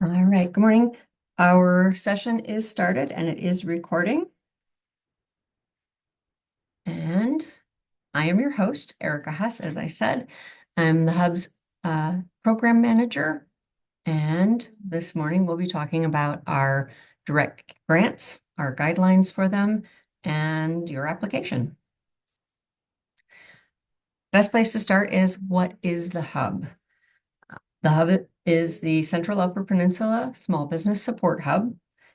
All right, good morning. Our session is started and it is recording. And I am your host, Erica Huss, as I said. I'm the Hub's program manager. And this morning we'll be talking about our direct grants, our guidelines for them, and your application. Best place to start is, what is the Hub? The Hub is the Central Upper Peninsula Small Business Support Hub.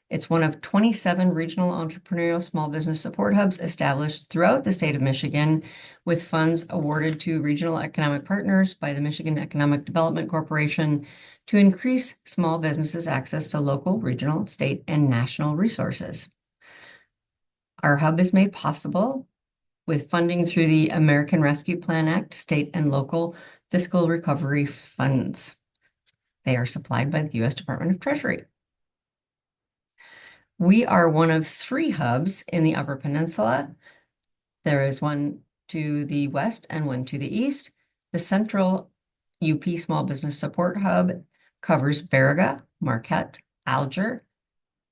It's one of 27 regional entrepreneurial small business support hubs established throughout the state of Michigan, with funds awarded to regional economic partners by the Michigan Economic Development Corporation to increase small businesses' access to local, regional, state, and national resources. Our hub is made possible with funding through the American Rescue Plan Act, state and local fiscal recovery funds. They are supplied by the U.S. Department of Treasury. We are one of 3 hubs in the Upper Peninsula. There is one to the west and one to the east. The Central UP Small Business Support Hub covers Baraga, Marquette, Alger,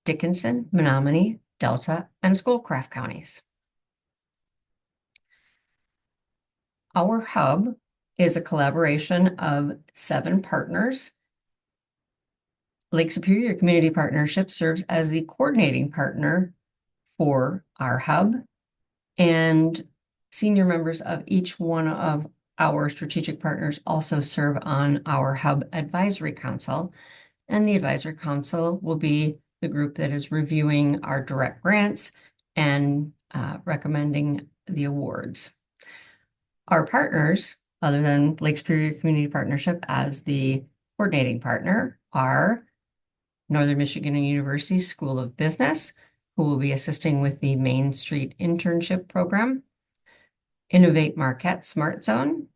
Dickinson, Menominee, Delta, and Schoolcraft counties. Our hub is a collaboration of 7 partners. Lake Superior Community Partnership serves as the coordinating partner for our hub, and senior members of each one of our strategic partners also serve on our Hub Advisory Council, and the Advisory Council will be the group that is reviewing our direct grants and recommending the awards. Our partners, other than Lake Superior Community Partnership as the coordinating partner, are Northern Michigan University School of Business, who will be assisting with the Main Street Internship Program, Innovate Marquette Smart Zone,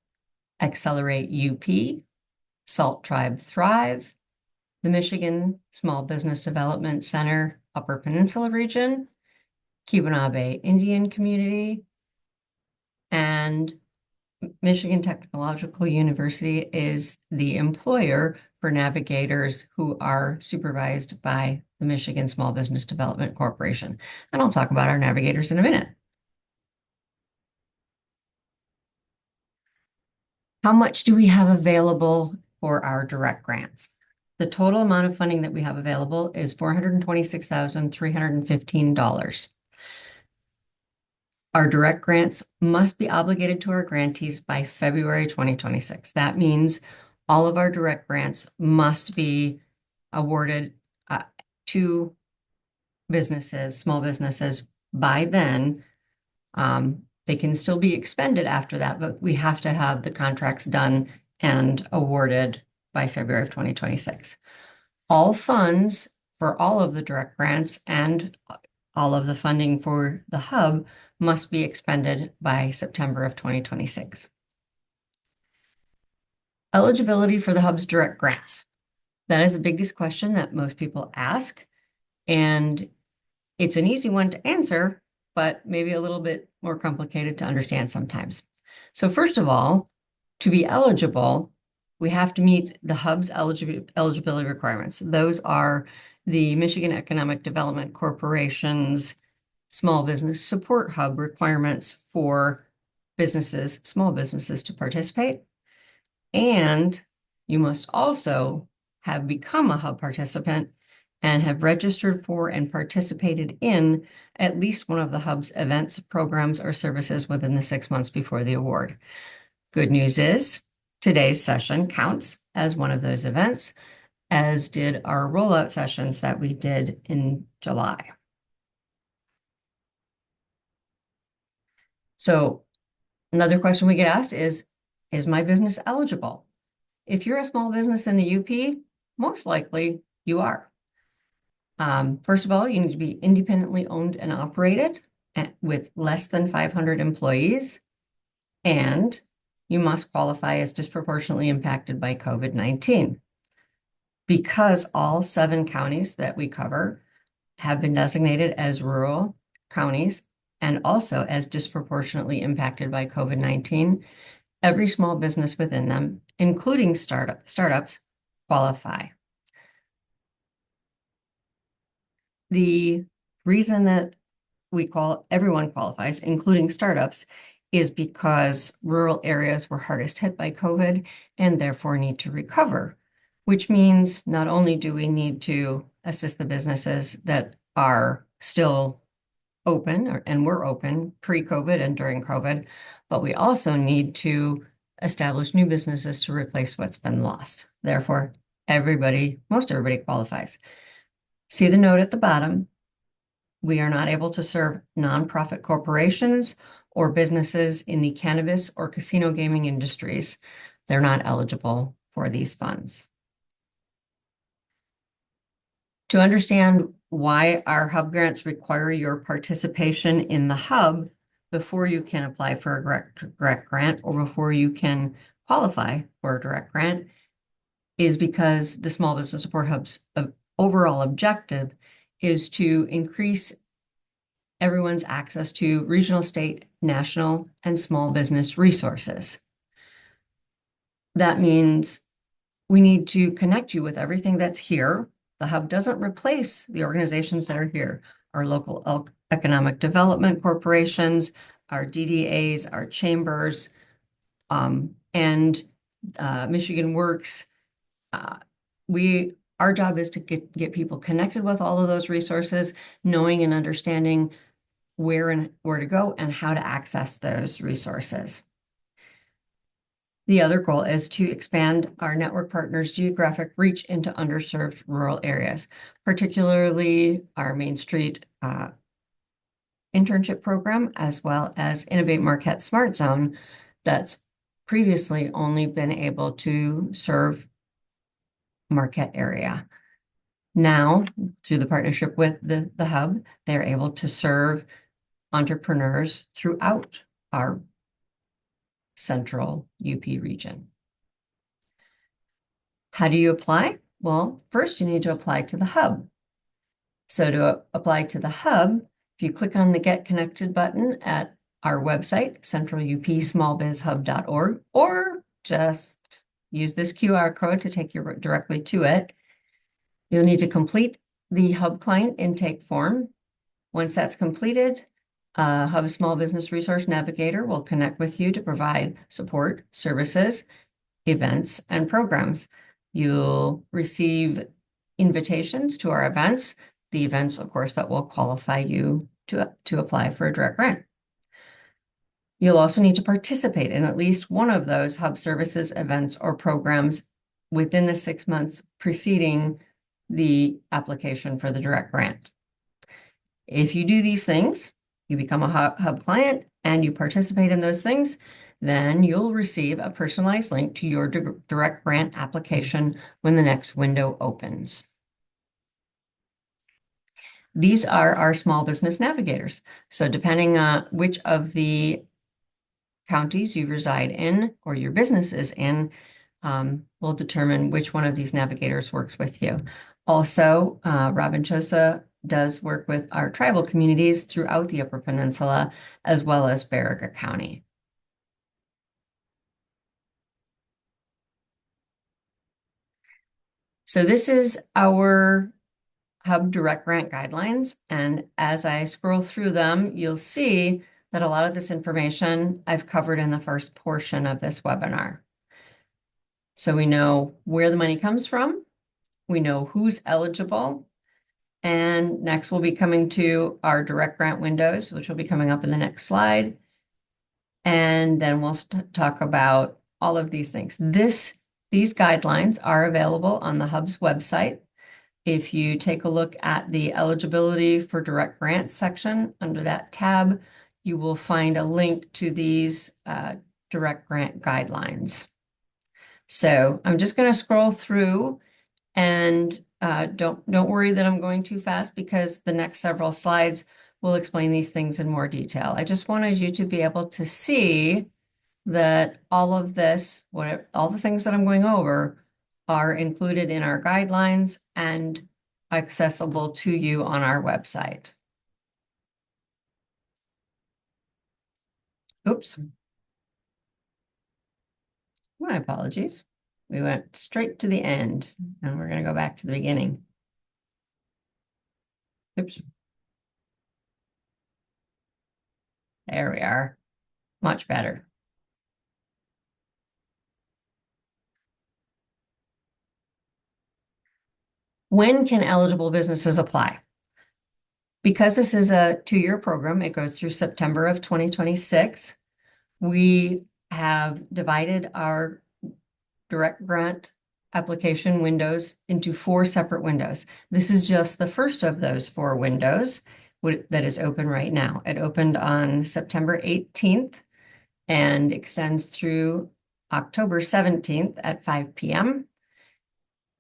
Accelerate UP, Salt Tribe Thrive, the Michigan Small Business Development Center, Upper Peninsula Region, Keweenaw Bay Indian Community, and Michigan Technological University is the employer for navigators who are supervised by the Michigan Small Business Development Corporation. And I'll talk about our navigators in a minute. How much do we have available for our direct grants? The total amount of funding that we have available is $426,315. Our direct grants must be obligated to our grantees by February 2026. That means all of our direct grants must be awarded to businesses, small businesses, by then. They can still be expended after that, but we have to have the contracts done and awarded by February of 2026. All funds for all of the direct grants and all of the funding for the hub must be expended by September of 2026. Eligibility for the hub's direct grants. That is the biggest question that most people ask, and it's an easy one to answer, but maybe a little bit more complicated to understand sometimes. So first of all, to be eligible, we have to meet the hub's eligibility requirements. Those are the Michigan Economic Development Corporation's small business support hub requirements for businesses, small businesses, to participate. And you must also have become a hub participant and have registered for and participated in at least one of the hub's events, programs, or services within the 6 months before the award. Good news is today's session counts as one of those events, as did our rollout sessions that we did in July. So another question we get asked is my business eligible? If you're a small business in the UP, most likely you are. First of all, you need to be independently owned and operated with less than 500 employees, and you must qualify as disproportionately impacted by COVID-19. Because all 7 counties that we cover have been designated as rural counties and also as disproportionately impacted by COVID-19, every small business within them, including startups, qualify. The reason that everyone qualifies, including startups, is because rural areas were hardest hit by COVID and therefore need to recover, which means not only do we need to assist the businesses that are still open and were open pre-COVID and during COVID, but we also need to establish new businesses to replace what's been lost. Therefore, most everybody qualifies. See the note at the bottom. We are not able to serve nonprofit corporations or businesses in the cannabis or casino gaming industries. They're not eligible for these funds. To understand why our hub grants require your participation in the hub before you can apply for a direct grant or before you can qualify for a direct grant is because the Small Business Support Hub's overall objective is to increase everyone's access to regional, state, national, and small business resources. That means we need to connect you with everything that's here. The hub doesn't replace the organizations that are here. Our local economic development corporations, our DDAs, our chambers, and Michigan Works. Our job is to get people connected with all of those resources, knowing and understanding where to go and how to access those resources. The other goal is to expand our network partners' geographic reach into underserved rural areas, particularly our Main Street internship program, as well as Innovate Marquette Smart Zone that's previously only been able to serve Marquette area. Now, through the partnership with the hub, they're able to serve entrepreneurs throughout our central UP region. How do you apply? Well, first you need to apply to the hub. So to apply to the hub, if you click on the Get Connected button at our website, centralupsmallbizhub.org, or just use this QR code to take you directly to it, you'll need to complete the hub client intake form. Once that's completed, Hub Small Business Resource Navigator will connect with you to provide support, services, events, and programs. You'll receive invitations to our events, the events, of course, that will qualify you to apply for a direct grant. You'll also need to participate in at least one of those hub services, events, or programs within the 6 months preceding the application for the direct grant. If you do these things, you become a hub client and you participate in those things, then you'll receive a personalized link to your direct grant application when the next window opens. These are our small business navigators. So depending on which of the counties you reside in or your business is in, will determine which one of these navigators works with you. Also, Robin Chosa does work with our tribal communities throughout the Upper Peninsula, as well as Baraga County. So this is our Hub Direct Grant Guidelines, and as I scroll through them, you'll see that a lot of this information I've covered in the first portion of this webinar. So we know where the money comes from, we know who's eligible, and next we'll be coming to our direct grant windows, which will be coming up in the next slide. And then we'll talk about all of these things. These guidelines are available on the Hub's website. If you take a look at the eligibility for direct grants section under that tab, you will find a link to these direct grant guidelines. So I'm just going to scroll through, and don't worry that I'm going too fast, because the next several slides will explain these things in more detail. I just wanted you to be able to see that all of this, all the things that I'm going over, are included in our guidelines and accessible to you on our website. Oops. My apologies. We went straight to the end, and we're going to go back to the beginning. Oops, there we are. Much better. When can eligible businesses apply? Because this is a 2-year program, it goes through September of 2026. We have divided our direct grant application windows into 4 separate windows. This is just the first of those 4 windows that is open right now. It opened on September 18th and extends through October 17th at 5 p.m.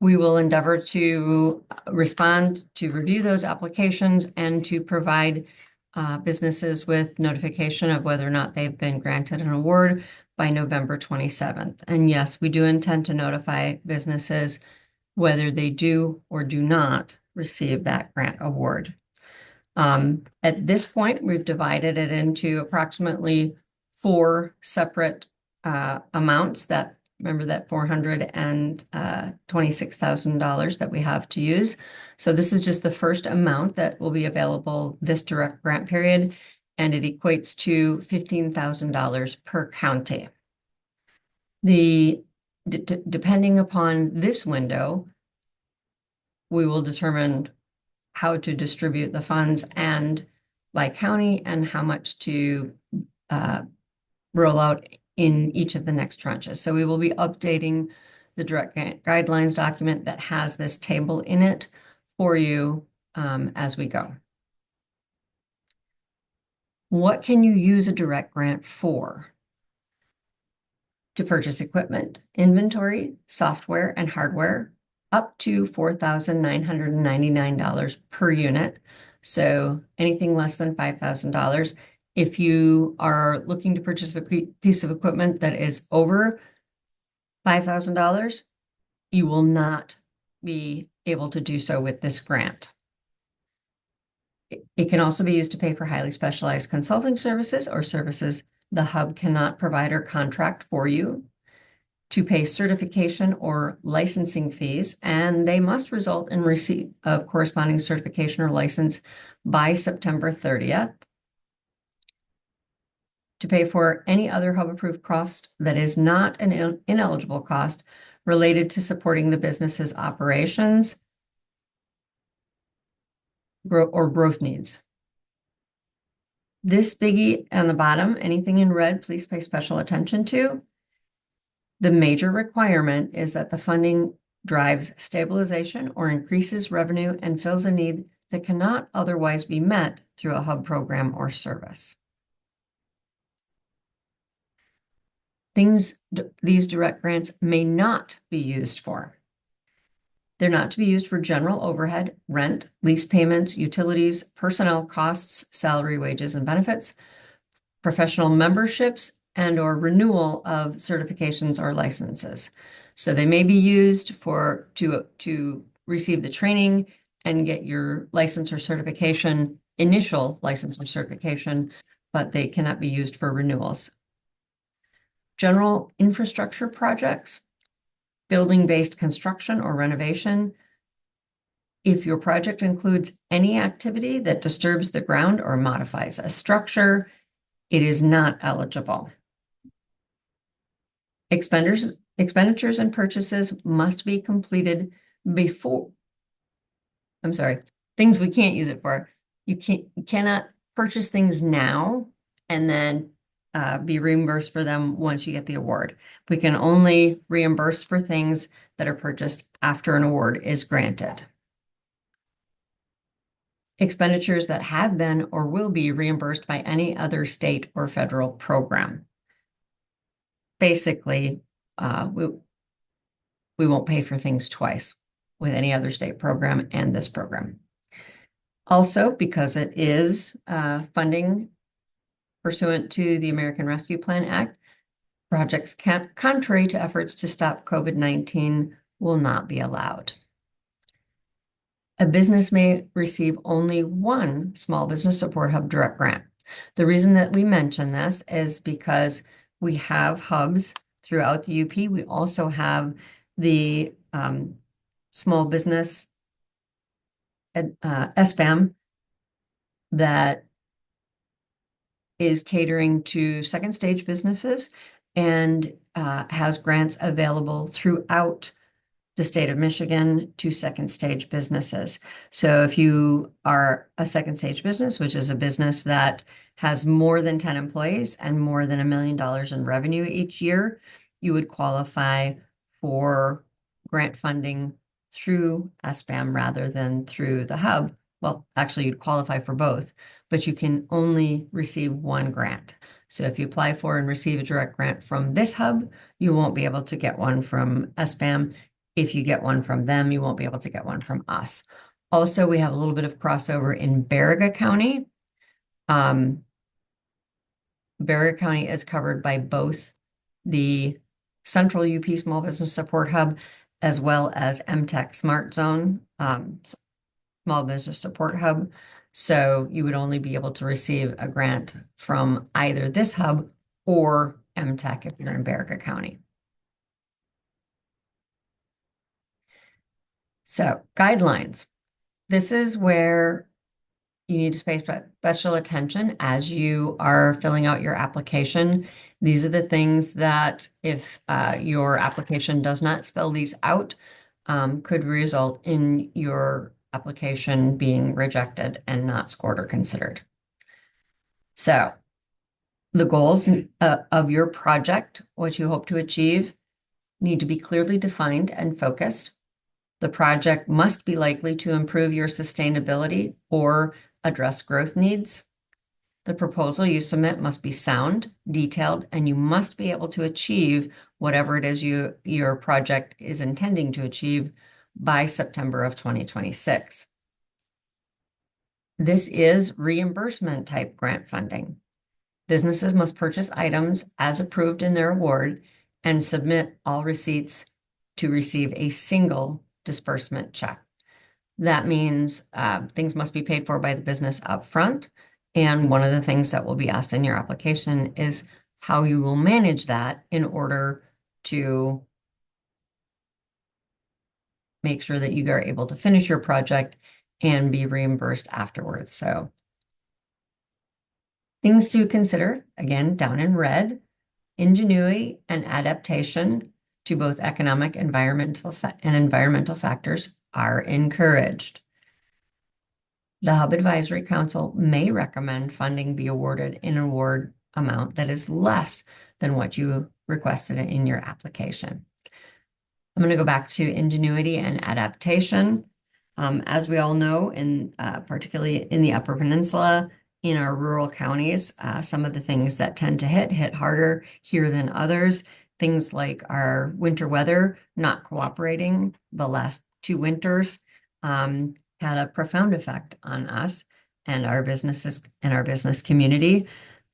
We will endeavor to respond, to review those applications, and to provide businesses with notification of whether or not they've been granted an award by November 27th. And yes, we do intend to notify businesses whether they do or do not receive that grant award. At this point, we've divided it into approximately 4 separate amounts that, remember that $426,000 that we have to use. So this is just the first amount that will be available this direct grant period, and it equates to $15,000 per county. Depending upon this window, we will determine how to distribute the funds and by county and how much to roll out in each of the next tranches. So we will be updating the direct grant guidelines document that has this table in it for you as we go. What can you use a direct grant for? To purchase equipment, inventory, software, and hardware, up to $4,999 per unit. So anything less than $5,000. If you are looking to purchase a piece of equipment that is over $5,000, you will not be able to do so with this grant. It can also be used to pay for highly specialized consulting services or services the hub cannot provide or contract for you, to pay certification or licensing fees, and they must result in receipt of corresponding certification or license by September 30th. To pay for any other hub-approved cost that is not an ineligible cost related to supporting the business's operations or growth needs. This biggie on the bottom, anything in red, please pay special attention to. The major requirement is that the funding drives stabilization or increases revenue and fills a need that cannot otherwise be met through a hub program or service. Things these direct grants may not be used for. They're not to be used for general overhead, rent, lease payments, utilities, personnel costs, salary, wages, and benefits, professional memberships, and/or renewal of certifications or licenses. So they may be used to receive the training and get your license or certification, initial license or certification, but they cannot be used for renewals. General infrastructure projects, building-based construction or renovation. If your project includes any activity that disturbs the ground or modifies a structure, it is not eligible. Expenditures and purchases must be completed before, I'm sorry, things we can't use it for. You cannot purchase things now and then be reimbursed for them once you get the award. We can only reimburse for things that are purchased after an award is granted. Expenditures that have been or will be reimbursed by any other state or federal program. Basically, we won't pay for things twice with any other state program and this program. Also, because it is funding pursuant to the American Rescue Plan Act, projects contrary to efforts to stop COVID-19 will not be allowed. A business may receive only one Small Business Support Hub direct grant. The reason that we mention this is because we have hubs throughout the UP. We also have the Small Business SBAM that is catering to second stage businesses and has grants available throughout the state of Michigan to second stage businesses. So if you are a second stage business, which is a business that has more than 10 employees and more than $1 million in revenue each year, you would qualify for grant funding through SBAM rather than through the hub. Well, actually, you'd qualify for both, but you can only receive one grant. So if you apply for and receive a direct grant from this hub, you won't be able to get one from SBAM. If you get one from them, you won't be able to get one from us. Also, we have a little bit of crossover in Baraga County. Um, Baraga County is covered by both the Central UP Small Business Support Hub as well as MTech Smart Zone Small Business Support Hub. So you would only be able to receive a grant from either this hub or MTech if you're in Baraga County. So guidelines. This is where you need to pay special attention as you are filling out your application. These are the things that if your application does not spell these out, could result in your application being rejected and not scored or considered. So the goals of your project, what you hope to achieve, need to be clearly defined and focused. The project must be likely to improve your sustainability or address growth needs. The proposal you submit must be sound, detailed, and you must be able to achieve whatever it is your project is intending to achieve by September of 2026. This is reimbursement type grant funding. Businesses must purchase items as approved in their award and submit all receipts to receive a single disbursement check. That means things must be paid for by the business up front. And one of the things that will be asked in your application is how you will manage that in order to make sure that you are able to finish your project and be reimbursed afterwards. So things to consider, again, down in red, ingenuity and adaptation to both economic and environmental factors are encouraged. The Hub Advisory Council may recommend funding be awarded in an award amount that is less than what you requested in your application. I'm going to go back to ingenuity and adaptation. As we all know, particularly in the Upper Peninsula, in our rural counties, some of the things that tend to hit harder here than others. Things like our winter weather not cooperating the last 2 winters had a profound effect on us and our businesses and our business community,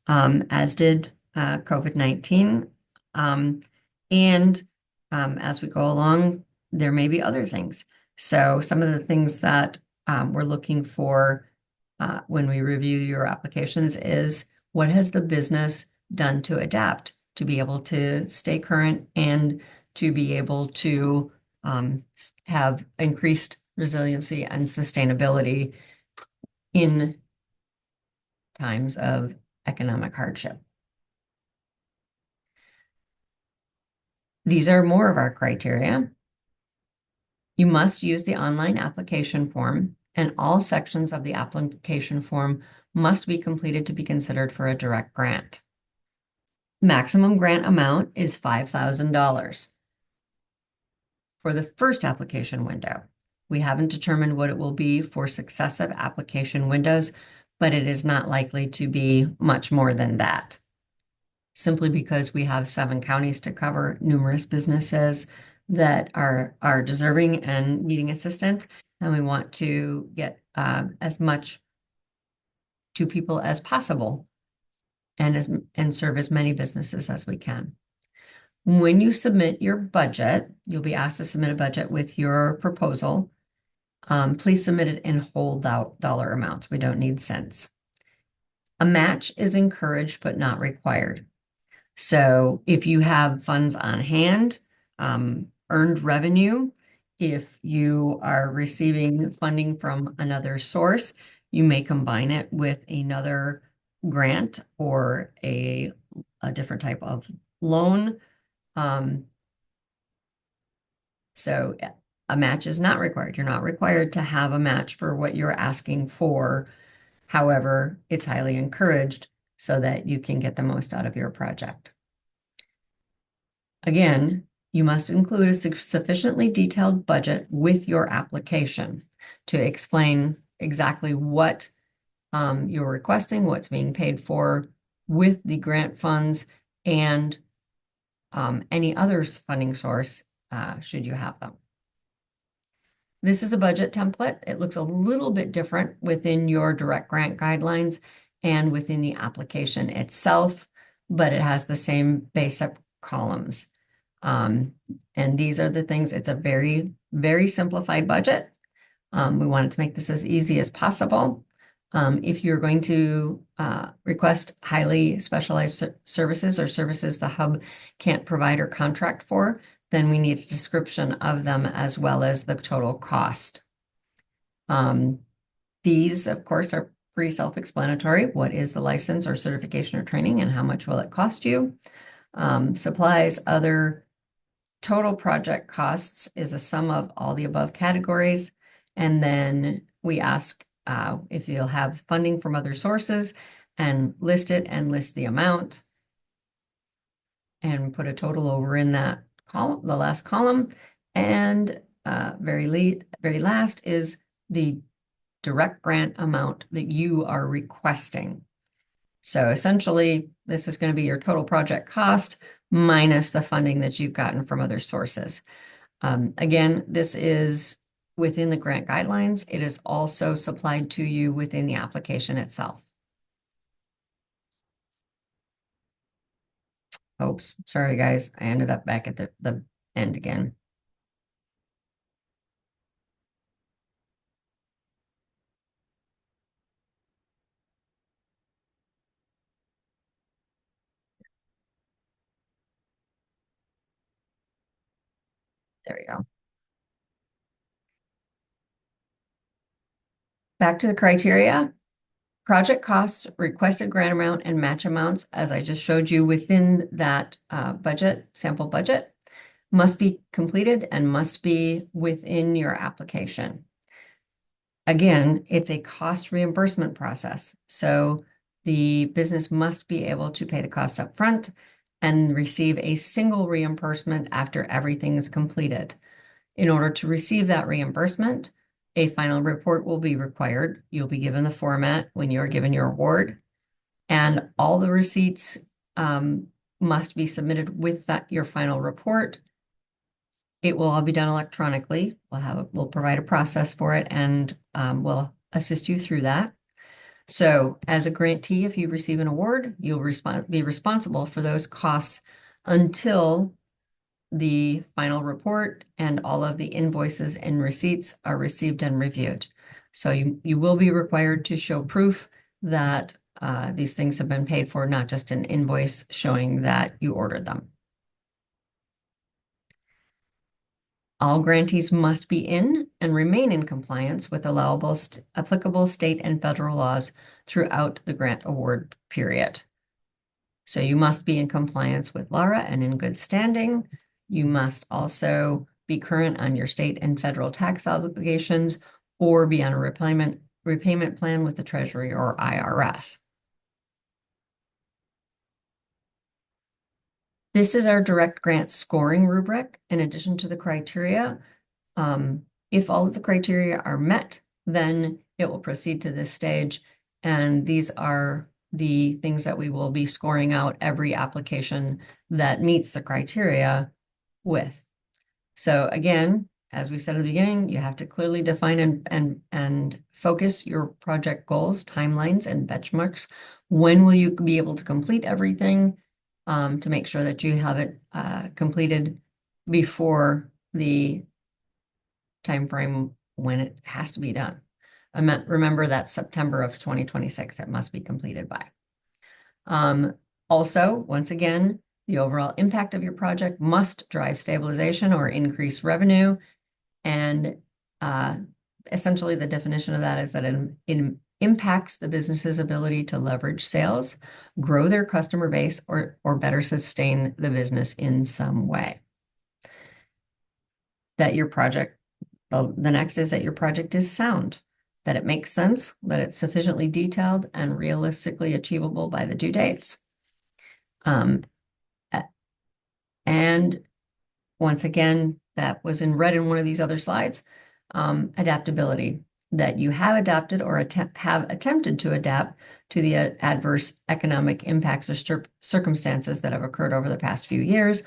as did COVID-19. As we go along, there may be other things. So some of the things that we're looking for when we review your applications is what has the business done to adapt to be able to stay current and to be able to have increased resiliency and sustainability in times of economic hardship. These are more of our criteria. You must use the online application form, and all sections of the application form must be completed to be considered for a direct grant. Maximum grant amount is $5,000 for the first application window. We haven't determined what it will be for successive application windows, but it is not likely to be much more than that, simply because we have 7 counties to cover, numerous businesses that are deserving and needing assistance, and we want to get as much to people as possible and serve as many businesses as we can. When you submit your budget, you'll be asked to submit a budget with your proposal. Please submit it in whole dollar amounts. We don't need cents. A match is encouraged but not required. So if you have funds on hand, earned revenue, if you are receiving funding from another source, You may combine it with another grant or a different type of loan. Um, so a match is not required. You're not required to have a match for what you're asking for. However, it's highly encouraged so that you can get the most out of your project. Again, you must include a sufficiently detailed budget with your application to explain exactly what you're requesting, what's being paid for with the grant funds, and any other funding source should you have them. This is a budget template. It looks a little bit different within your direct grant guidelines and within the application itself, but it has the same basic columns. And these are the things, it's a very, very simplified budget. We wanted to make this as easy as possible. If you're going to request highly specialized services or services the hub can't provide or contract for, then we need a description of them as well as the total cost. These, of course, are pretty self-explanatory. What is the license or certification or training and how much will it cost you? Supplies, other total project costs is a sum of all the above categories. And then we ask if you'll have funding from other sources and list it and list the amount and put a total over in that column, the last column. And very last is the direct grant amount that you are requesting. So essentially, this is going to be your total project cost minus the funding that you've gotten from other sources. Again, this is within the grant guidelines. It is also supplied to you within the application itself. Oops, sorry guys, I ended up back at the end again. There we go. Back to the criteria. Project costs, requested grant amount, and match amounts, as I just showed you within that budget, sample budget, must be completed and must be within your application. Again, it's a cost reimbursement process. So the business must be able to pay the costs up front and receive a single reimbursement after everything is completed. In order to receive that reimbursement, a final report will be required. You'll be given the format when you're given your award, and all the receipts must be submitted with your final report. It will all be done electronically. We'll provide a process for it, and we'll assist you through that. So as a grantee, if you receive an award, you'll be responsible for those costs until the final report and all of the invoices and receipts are received and reviewed. So you will be required to show proof that these things have been paid for, not just an invoice showing that you ordered them. All grantees must be in and remain in compliance with allowable applicable state and federal laws throughout the grant award period. So you must be in compliance with LARA and in good standing. You must also be current on your state and federal tax obligations or be on a repayment plan with the Treasury or IRS. This is our direct grant scoring rubric in addition to the criteria. If all of the criteria are met, then it will proceed to this stage. And these are the things that we will be scoring out every application that meets the criteria with. So again, as we said at the beginning, you have to clearly define and focus your project goals, timelines, and benchmarks. When will you be able to complete everything to make sure that you have it completed before the time frame when it has to be done. Remember that's September of 2026 it must be completed by. Also, once again, the overall impact of your project must drive stabilization or increase revenue. And essentially the definition of that is that impacts the business's ability to leverage sales, grow their customer base, or better sustain the business in some way. That your project, the next is that your project is sound, that it makes sense, that it's sufficiently detailed and realistically achievable by the due dates. And once again, that was in red in one of these other slides, adaptability, that you have adapted or have attempted to adapt to the adverse economic impacts or circumstances that have occurred over the past few years,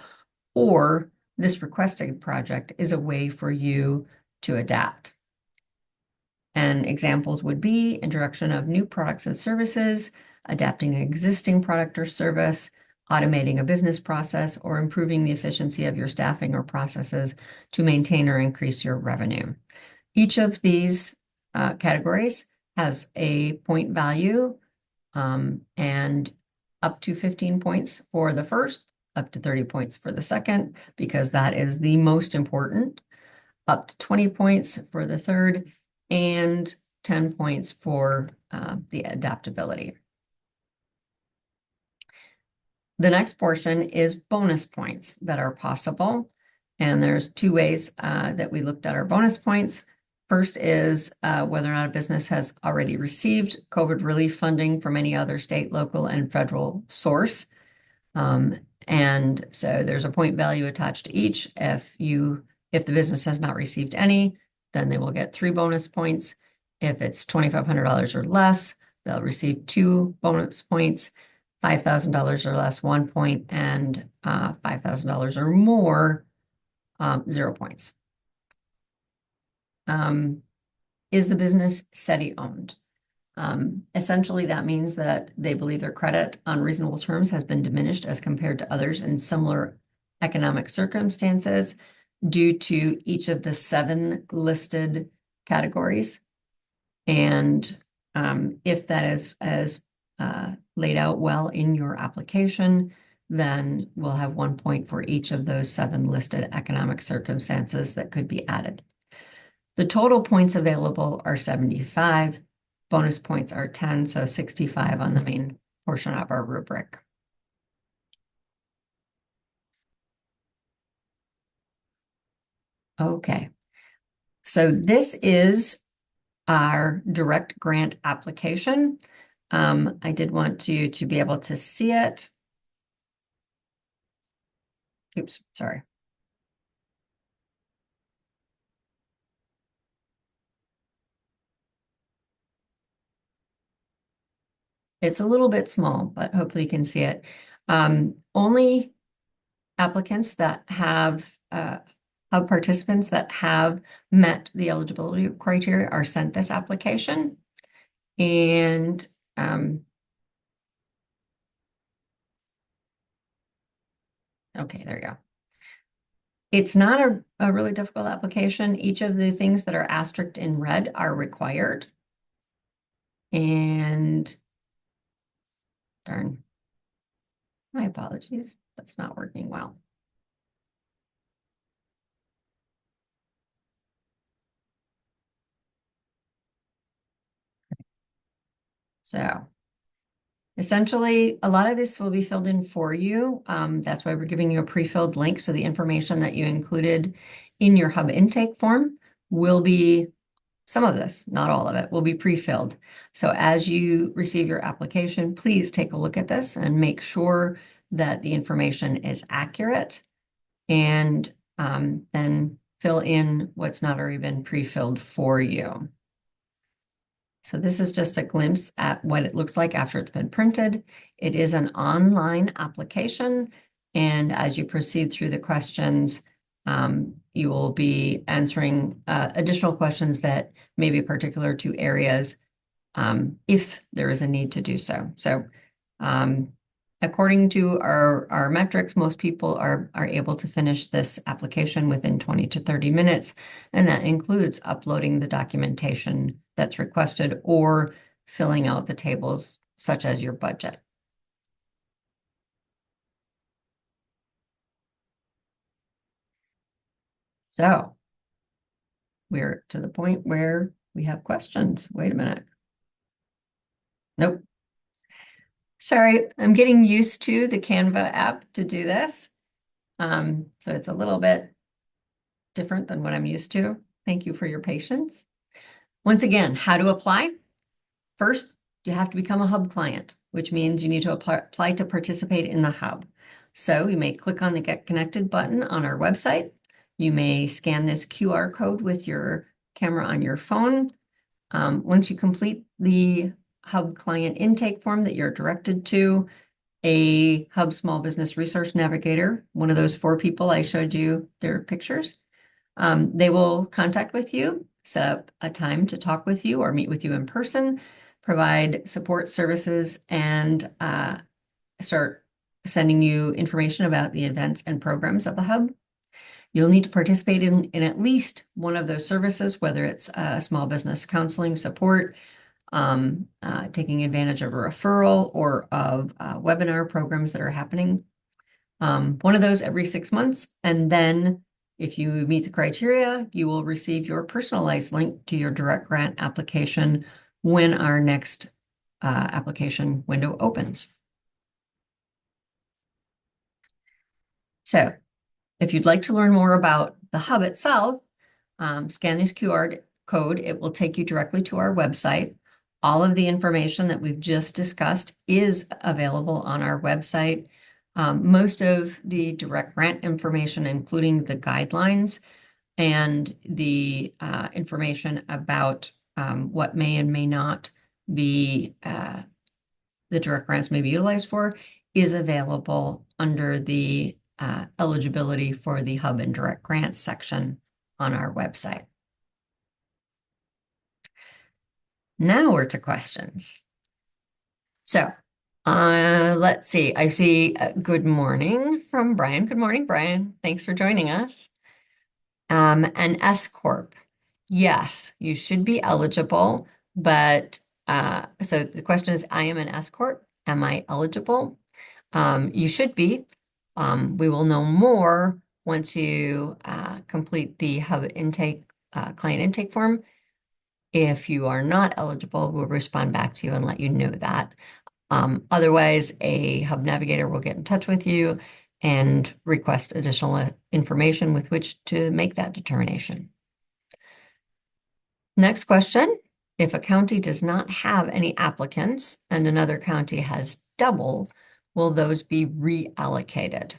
or this requested project is a way for you to adapt. And examples would be introduction of new products and services, adapting an existing product or service, automating a business process, or improving the efficiency of your staffing or processes to maintain or increase your revenue. Each of these categories has a point value, and up to 15 points for the first, up to 30 points for the second, because that is the most important, up to 20 points for the third, and 10 points for the adaptability. The next portion is bonus points that are possible. And there's two ways that we looked at our bonus points. First is whether or not a business has already received COVID relief funding from any other state, local, and federal source. And so there's a point value attached to each. If the business has not received any, then they will get 3 bonus points. If it's $2,500 or less, they'll receive 2 bonus points. $5,000 or less, 1 point, and $5,000 or more, 0 points. Is the business SETI owned? Essentially, that means that they believe their credit on reasonable terms has been diminished as compared to others in similar economic circumstances due to each of the 7 listed categories. And if that is as laid out well in your application, then we'll have 1 point for each of those 7 listed economic circumstances that could be added. The total points available are 75. Bonus points are 10, so 65 on the main portion of our rubric. Okay, so this is our direct grant application. I did want you to be able to see it. Oops, sorry. It's a little bit small, but hopefully you can see it. Only applicants that have participants that have met the eligibility criteria are sent this application. And okay, there you go. It's not a really difficult application. Each of the things that are asterisked in red are required. And darn, my apologies, that's not working well. So essentially, a lot of this will be filled in for you. That's why we're giving you a pre-filled link. So the information that you included in your Hub intake form will be, some of this, not all of it, will be pre-filled. So as you receive your application, please take a look at this and make sure that the information is accurate, and then fill in what's not already been pre-filled for you. So this is just a glimpse at what it looks like after it's been printed. It is an online application, and as you proceed through the questions, you will be answering additional questions that may be particular to areas if there is a need to do so. So according to our metrics, most people are able to finish this application within 20 to 30 minutes, and that includes uploading the documentation that's requested or filling out the tables such as your budget. So we're to the point where we have questions. Wait a minute. Nope. Sorry, I'm getting used to the Canva app to do this. So it's a little bit different than what I'm used to. Thank you for your patience. Once again, how to apply? First, you have to become a Hub client, which means you need to apply to participate in the Hub. So you may click on the Get Connected button on our website. You may scan this QR code with your camera on your phone. Once you complete the Hub client intake form that you're directed to, a Hub Small Business Resource Navigator, one of those 4 people I showed you their pictures, they will contact with you, set up a time to talk with you or meet with you in person, provide support services, and start sending you information about the events and programs of the Hub. You'll need to participate in at least one of those services, whether it's small business counseling support, taking advantage of a referral, or of webinar programs that are happening. One of those every 6 months. And then if you meet the criteria, you will receive your personalized link to your direct grant application when our next application window opens. So if you'd like to learn more about the Hub itself, scan this QR code. It will take you directly to our website. All of the information that we've just discussed is available on our website. Most of the direct grant information, including the guidelines and the information about what may and may not be the direct grants may be utilized for, is available under the eligibility for the Hub and Direct Grants section on our website. Now we're to questions. So let's see. I see good morning from Brian. Good morning, Brian. Thanks for joining us. An S Corp. Yes, you should be eligible, but so the question is, I am an S Corp. Am I eligible? You should be. We will know more once you complete the Hub intake client intake form. If you are not eligible, we'll respond back to you and let you know that. Otherwise, a Hub navigator will get in touch with you and request additional information with which to make that determination. Next question. If a county does not have any applicants and another county has double, will those be reallocated?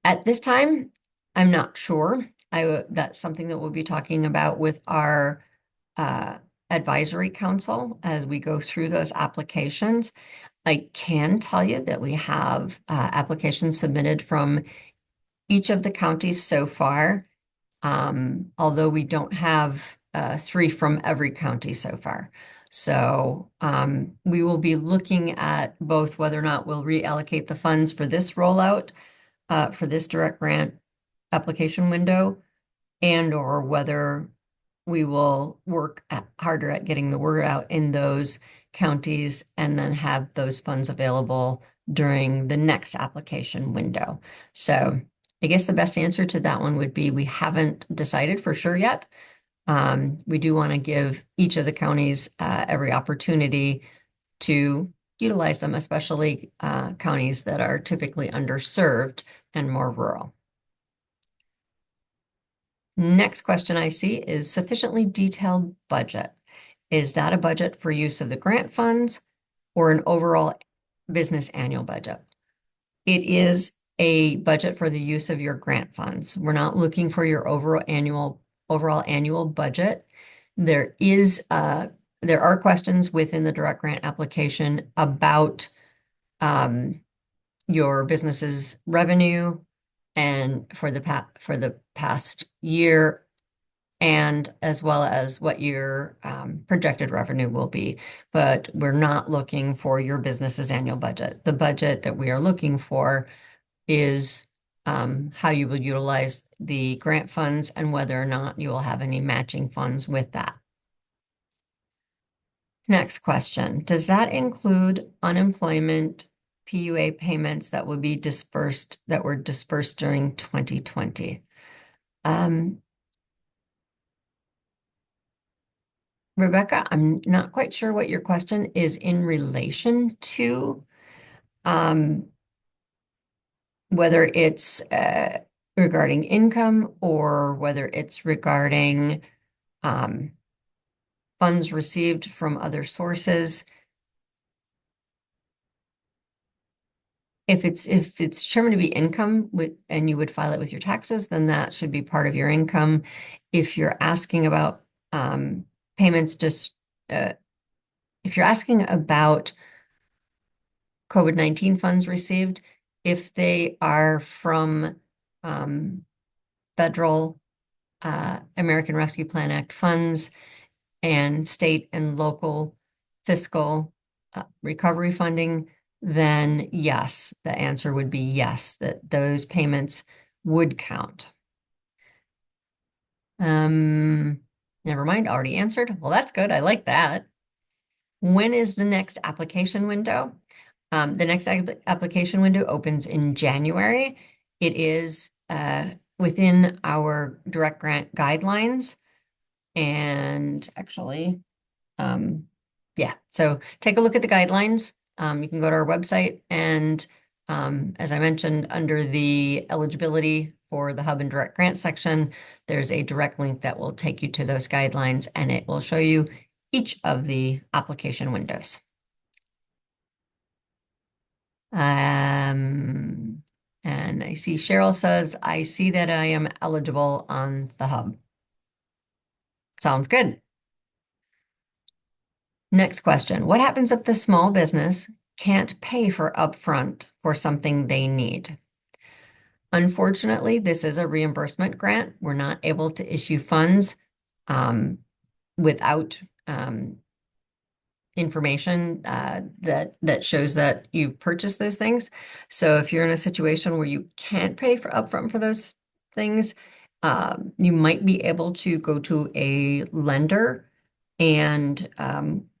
At this time, I'm not sure. That's something that we'll be talking about with our advisory council as we go through those applications. I can tell you that we have applications submitted from each of the counties so far, although we don't have 3 from every county so far. So we will be looking at both whether or not we'll reallocate the funds for this rollout, for this direct grant application window, and or whether we will work harder at getting the word out in those counties and then have those funds available during the next application window. So I guess the best answer to that one would be we haven't decided for sure yet. We do want to give each of the counties every opportunity to utilize them, especially counties that are typically underserved and more rural. Next question I see is sufficiently detailed budget. Is that a budget for use of the grant funds or an overall business annual budget? It is a budget for the use of your grant funds. We're not looking for your overall annual budget. There are questions within the direct grant application about your business's revenue and for the past year, and as well as what your projected revenue will be. But we're not looking for your business's annual budget. The budget that we are looking for is how you will utilize the grant funds and whether or not you will have any matching funds with that. Next question. Does that include unemployment PUA payments that were dispersed during 2020? Rebecca, I'm not quite sure what your question is in relation to, um, whether it's regarding income or whether it's regarding um, funds received from other sources. If it's determined to be income and you would file it with your taxes, then that should be part of your income. If you're asking about payments, just uh, if you're asking about COVID-19 funds received, if they are from um, federal American Rescue Plan Act funds and state and local fiscal recovery funding, then yes, the answer would be yes, that those payments would count. Um, Never mind, already answered. Well, that's good. I like that. When is the next application window? The next application window opens in January. It is within our direct grant guidelines. And actually, um, yeah, so take a look at the guidelines. You can go to our website and as I mentioned, under the eligibility for the Hub and Direct Grant section, there's a direct link that will take you to those guidelines and it will show you each of the application windows. Um, and I see Cheryl says, I see that I am eligible on the Hub. Sounds good. Next question. What happens if the small business can't pay for upfront for something they need? Unfortunately, this is a reimbursement grant. We're not able to issue funds um, without information that shows that you purchased those things. So if you're in a situation where you can't pay for upfront for those things, you might be able to go to a lender and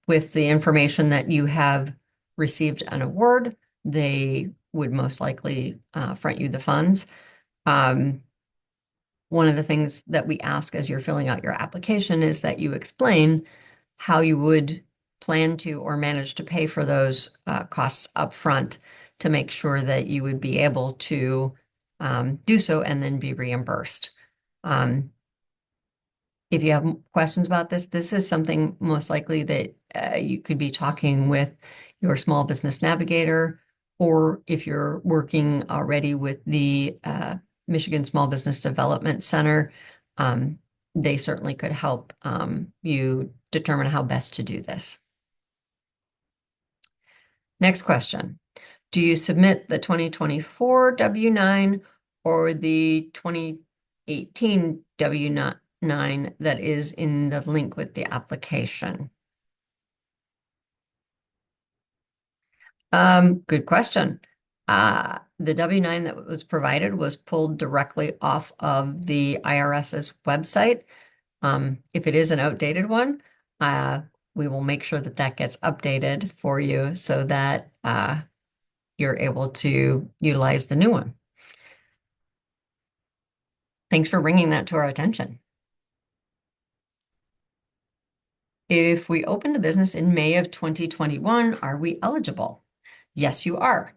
with the information that you have received an award, they would most likely front you the funds. Um, One of the things that we ask as you're filling out your application is that you explain how you would plan to or manage to pay for those costs upfront to make sure that you would be able to do so and then be reimbursed. Um, if you have questions about this, this is something most likely that you could be talking with your small business navigator, or if you're working already with the Michigan Small Business Development Center, um, they certainly could help you determine how best to do this. Next question. Do you submit the 2024 W-9 or the 2018 W-9 that is in the link with the application? Good question. The W-9 that was provided was pulled directly off of the IRS's website. If it is an outdated one, we will make sure that that gets updated for you so that you're able to utilize the new one. Thanks for bringing that to our attention. If we opened a business in May of 2021, are we eligible? Yes, you are.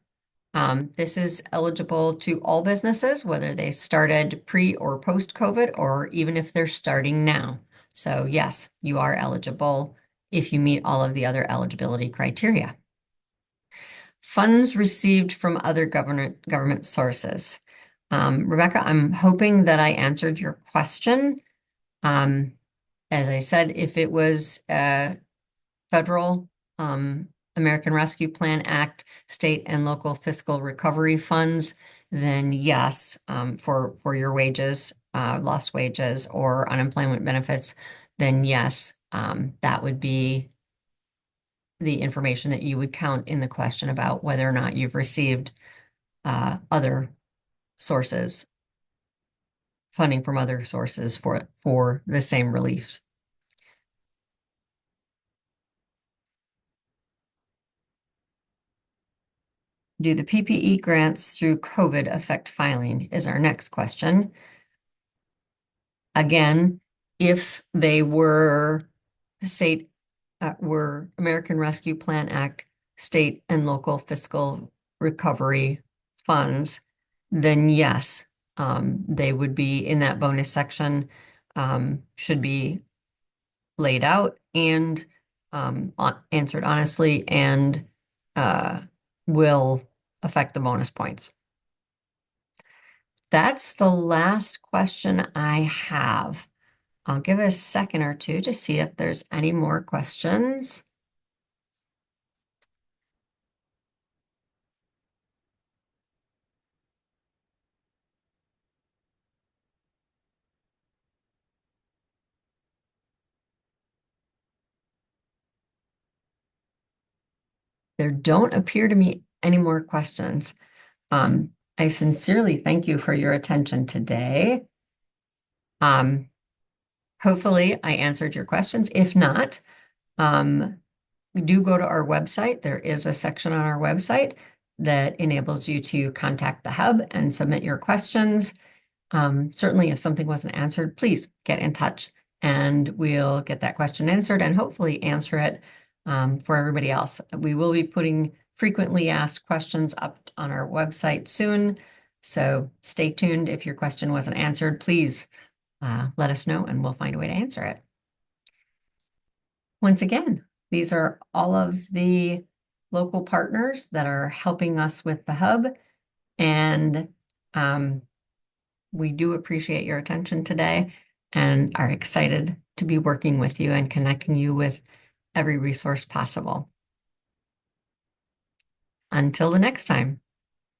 This is eligible to all businesses, whether they started pre or post-COVID, or even if they're starting now. So yes, you are eligible if you meet all of the other eligibility criteria. Funds received from other government sources. Rebecca, I'm hoping that I answered your question. As I said, if it was federal American Rescue Plan Act, state and local fiscal recovery funds, then yes, for your wages, lost wages or unemployment benefits, then yes, that would be the information that you would count in the question about whether or not you've received other sources, funding from other sources for the same reliefs. Do the PPE grants through COVID affect filing is our next question. Again, if they were state were American Rescue Plan Act, state and local fiscal recovery funds, then yes, they would be in that bonus section, should be laid out and answered honestly and will affect the bonus points. That's the last question I have. I'll give it a second or two to see if there's any more questions. There don't appear to be any more questions. I sincerely thank you for your attention today. Hopefully I answered your questions. If not, do go to our website. There is a section on our website that enables you to contact the hub and submit your questions. Certainly, if something wasn't answered, please get in touch and we'll get that question answered and hopefully answer it for everybody else. We will be putting frequently asked questions up on our website soon. So stay tuned. If your question wasn't answered, please let us know and we'll find a way to answer it. Once again, these are all of the local partners that are helping us with the hub. And we do appreciate your attention today and are excited to be working with you and connecting you with every resource possible. Until the next time,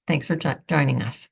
thanks for joining us.